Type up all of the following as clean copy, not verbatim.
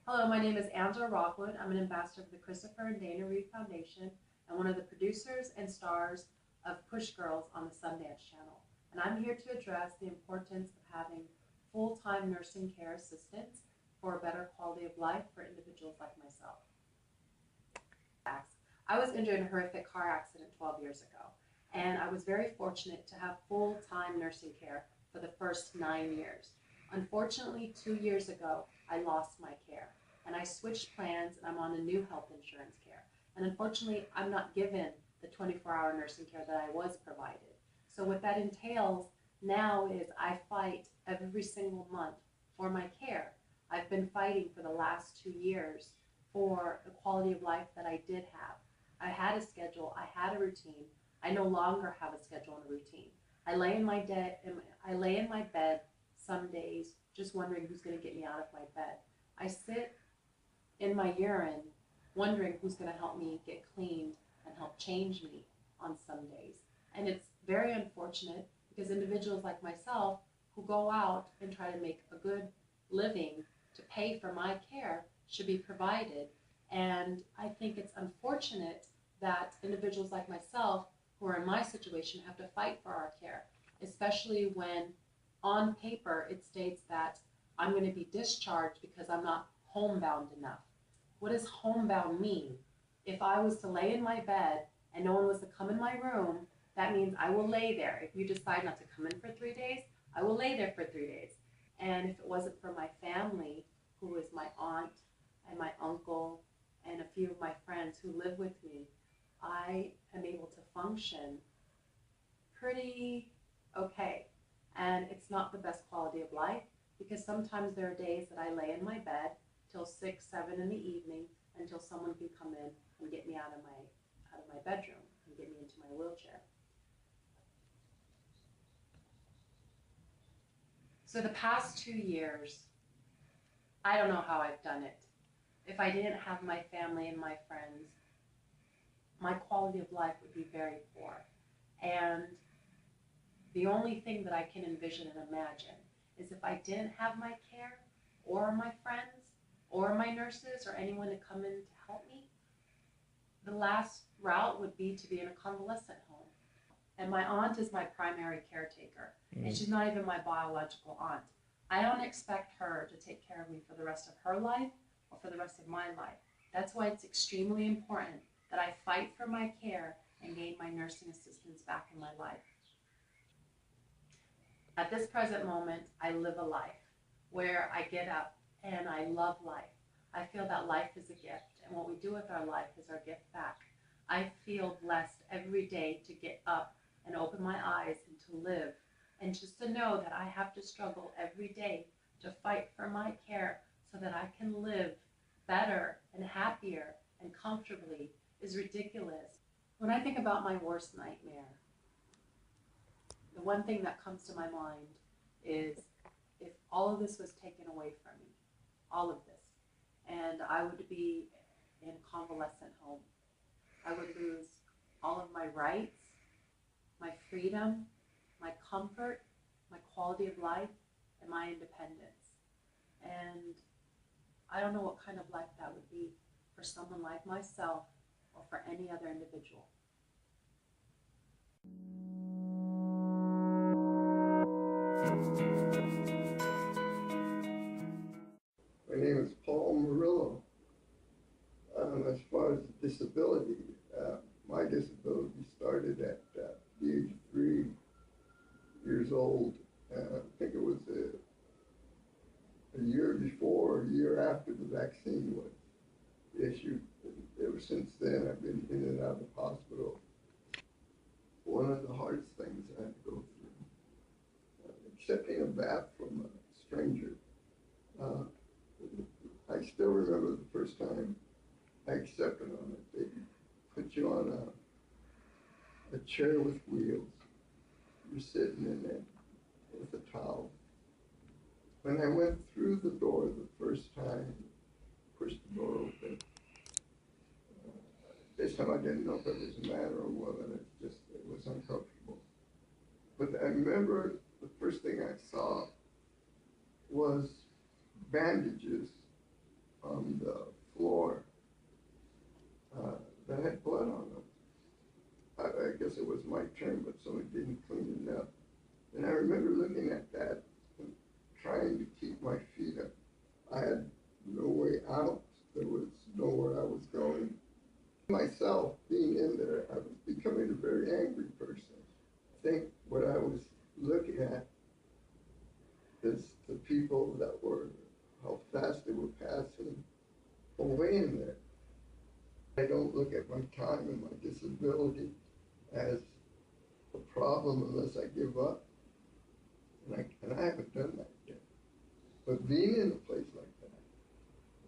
Hello, my name is Angela Rockwood. I'm an ambassador of the Christopher and Dana Reed Foundation and one of the producers and stars of Push Girls on the Sundance Channel. And I'm here to address the importance of having full-time nursing care assistants for a better quality of life for individuals like myself. I was injured in a horrific car accident 12 years ago, and I was very fortunate to have full-time nursing care for the first 9 years. Unfortunately, 2 years ago, I lost my care, and I switched plans, and I'm on a new health insurance care. And unfortunately, I'm not given the 24-hour nursing care that I was provided. So what that entails now is I fight every single month for my care. I've been fighting for the last 2 years for the quality of life that I did have. I had a schedule, I had a routine. I no longer have a schedule and a routine. I lay in my bed some days just wondering who's going to get me out of my bed. I sit in my urine wondering who's going to help me get cleaned and help change me on some days. And it's very unfortunate because individuals like myself who go out and try to make a good living to pay for my care should be provided. And I think it's unfortunate that individuals like myself who are in my situation have to fight for our care, especially when on paper it states that I'm going to be discharged because I'm not homebound enough. What does homebound mean? If I was to lay in my bed and no one was to come in my room, that means I will lay there. If you decide not to come in for 3 days, I will lay there for 3 days. And if it wasn't for my family, who is my aunt and my uncle and a few of my friends who live with me, I am able to function pretty okay. And it's not the best quality of life because sometimes there are days that I lay in my bed till 6, 7 in the evening until someone can come in and get me out of my bedroom and get me into my wheelchair. So the past 2 years, I don't know how I've done it. If I didn't have my family and my friends, my quality of life would be very poor. And the only thing that I can envision and imagine is if I didn't have my care or my friends or my nurses or anyone to come in to help me, the last route would be to be in a convalescent home. And my aunt is my primary caretaker, and she's not even my biological aunt. I don't expect her to take care of me for the rest of her life or for the rest of my life. That's why it's extremely important that I fight for my care and gain my nursing assistance back in my life. At this present moment, I live a life where I get up and I love life. I feel that life is a gift, and what we do with our life is our gift back. I feel blessed every day to get up and open my eyes and to live, and just to know that I have to struggle every day to fight for my care so that I can live better and happier and comfortably is ridiculous. When I think about my worst nightmare, the one thing that comes to my mind is if all of this was taken away from me, all of this, and I would be in a convalescent home. I would lose all of my rights, my freedom, my comfort, my quality of life, and my independence. And I don't know what kind of life that would be for someone like myself or for any other individual. My name is Paul Murillo. As far as disability, my disability started at the age of 3 years old. I think it was a year before or a year after the vaccine was issued. Ever since then, I've been in and out of the hospital. One of the hardest things I had to go through, accepting a bath from a stranger. I still remember the first time I accepted on it. They put you on a chair with wheels. You're sitting in it with a towel. When I went through the door the first time, pushed the door open, this time I didn't know if it was a man or a woman. It was uncomfortable. But I remember the first thing I saw was bandages on the floor that had blood on them. I guess it was my turn, but someone didn't clean it up. And I remember looking at that and trying to keep my feet up. I had no way out. There was nowhere I was going. Myself, being in there, I was becoming a very angry person. I think what I was looking at is the people that were, how fast they were passing away in there. I don't look at my time and my disability as a problem unless I give up. And I haven't done that yet. But being in a place like that,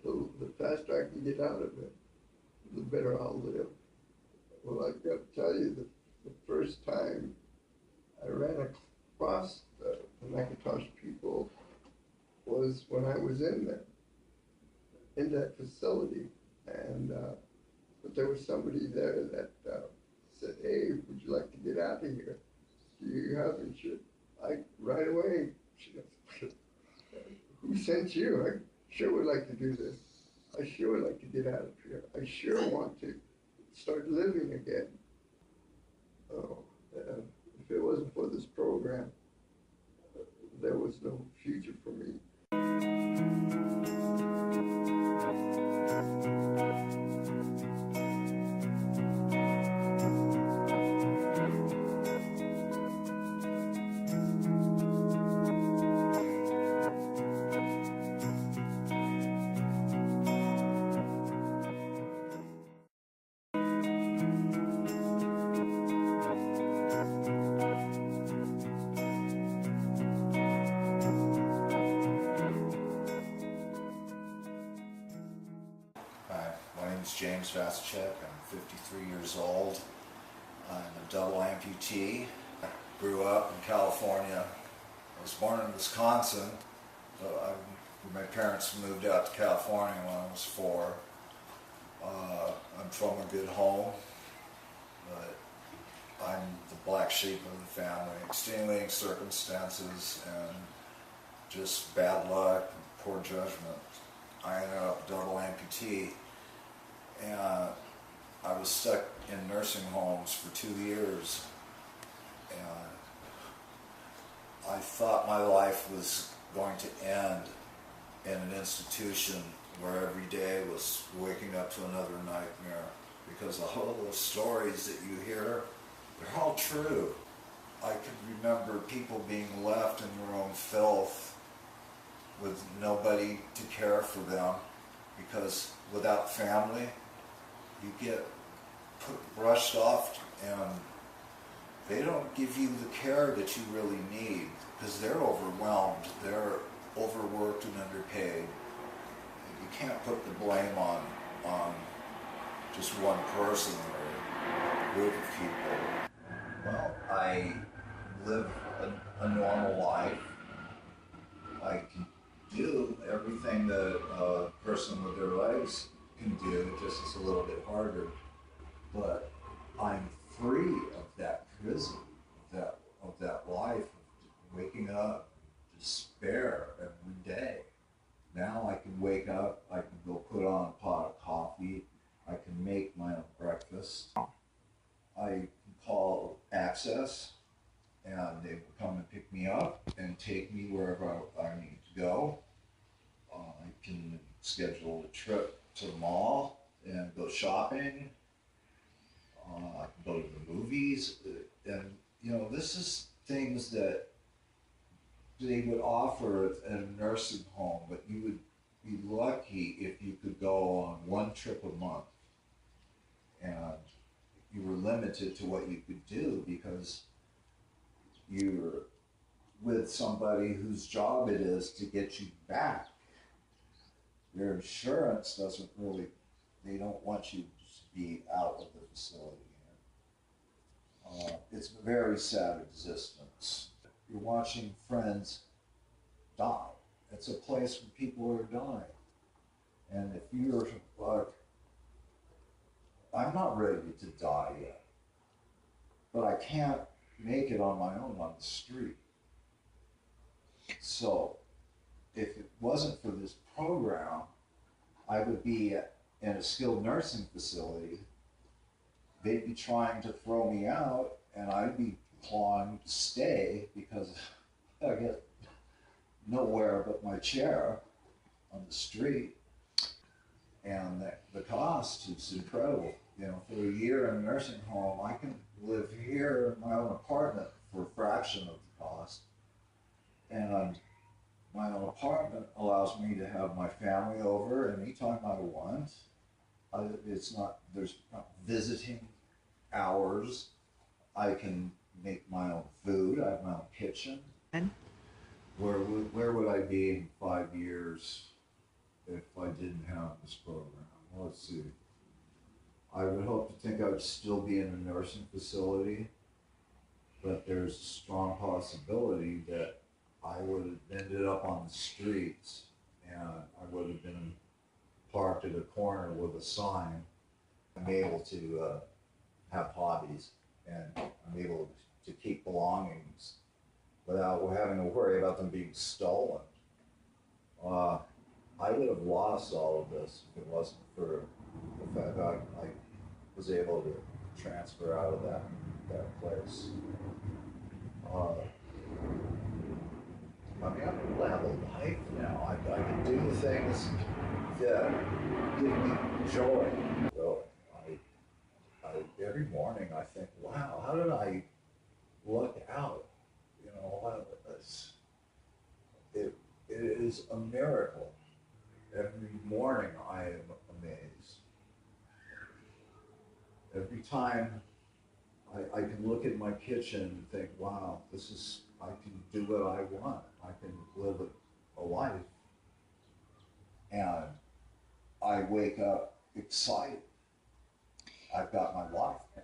the faster I can get out of it, the better I'll live. Well, I've got to tell you, the first time I ran across the Macintosh people was when I was in there, in that facility. And but there was somebody there that said, "Hey, would you like to get out of here? Do you have insurance?" Right away, she goes, "Who sent you? I sure would like to do this. I sure would like to get out of here. I sure want to start living again." Oh, if it wasn't for this program, there was no future for me. James Vasicek. I'm 53 years old. I'm a double amputee. I grew up in California. I was born in Wisconsin. My parents moved out to California when I was 4. I'm from a good home, but I'm the black sheep of the family. Extenuating circumstances and just bad luck and poor judgment. I ended up double amputee. And I was stuck in nursing homes for 2 years, and I thought my life was going to end in an institution where every day was waking up to another nightmare, because all of those stories that you hear, they're all true. I can remember people being left in their own filth with nobody to care for them, because without family, you get brushed off and they don't give you the care that you really need, because they're overwhelmed, they're overworked and underpaid. You can't put the blame on just one person or a group of people. Well, I live a normal life. I can do everything that a person with their legs can do, it just is a little bit harder. But I'm free of that prison, of that life of waking up, despair every day. Now I can wake up, I can go put on a pot of coffee, I can make my own breakfast. I can call Access and they will come and pick me up and take me wherever I need to go. I can schedule a trip to the mall and go shopping. I can go to the movies, and this is things that they would offer at a nursing home, but you would be lucky if you could go on one trip a month, and you were limited to what you could do because you're with somebody whose job it is to get you back. Their insurance doesn't really, they don't want you to be out of the facility. It's a very sad existence. You're watching friends die. It's a place where people are dying. And if you're like I'm not ready to die yet, but I can't make it on my own on the street. So if it wasn't for this program, I would be in a skilled nursing facility. They'd be trying to throw me out, and I'd be clawing to stay because I get nowhere but my chair on the street. And the cost is incredible. You know, for a year in a nursing home, I can live here in my own apartment for a fraction of the cost. And my own apartment allows me to have my family over anytime I want. There's not visiting hours. I can make my own food. I have my own kitchen. And Where would I be in 5 years if I didn't have this program? Let's see. I would hope to think I would still be in a nursing facility, but there's a strong possibility that I would have ended up on the streets, and I would have been parked at a corner with a sign. I'm able to have hobbies, and I'm able to keep belongings without having to worry about them being stolen. I would have lost all of this if it wasn't for the fact that I was able to transfer out of that place. I mean, I'm a level life now. I can do things that give me joy. So every morning I think, wow, how did I look out? You know, it is a miracle. Every morning I am amazed. Every time I can look at my kitchen and think, wow, I can do what I want. I can live a life. And I wake up excited. I've got my life back.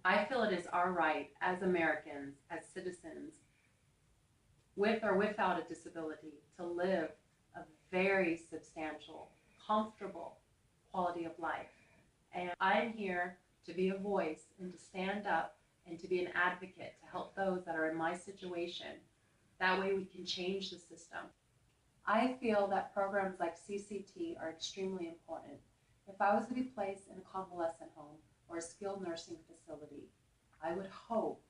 I feel it is our right as Americans, as citizens, with or without a disability, to live a very substantial, comfortable quality of life. And I'm here to be a voice and to stand up and to be an advocate to help those that are in my situation. That way we can change the system. I feel that programs like CCT are extremely important. If I was to be placed in a convalescent home or a skilled nursing facility, I would hope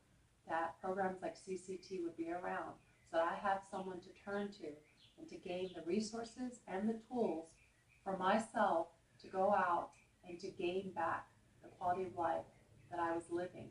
that programs like CCT would be around so that I have someone to turn to and to gain the resources and the tools for myself to go out and to gain back the quality of life that I was living.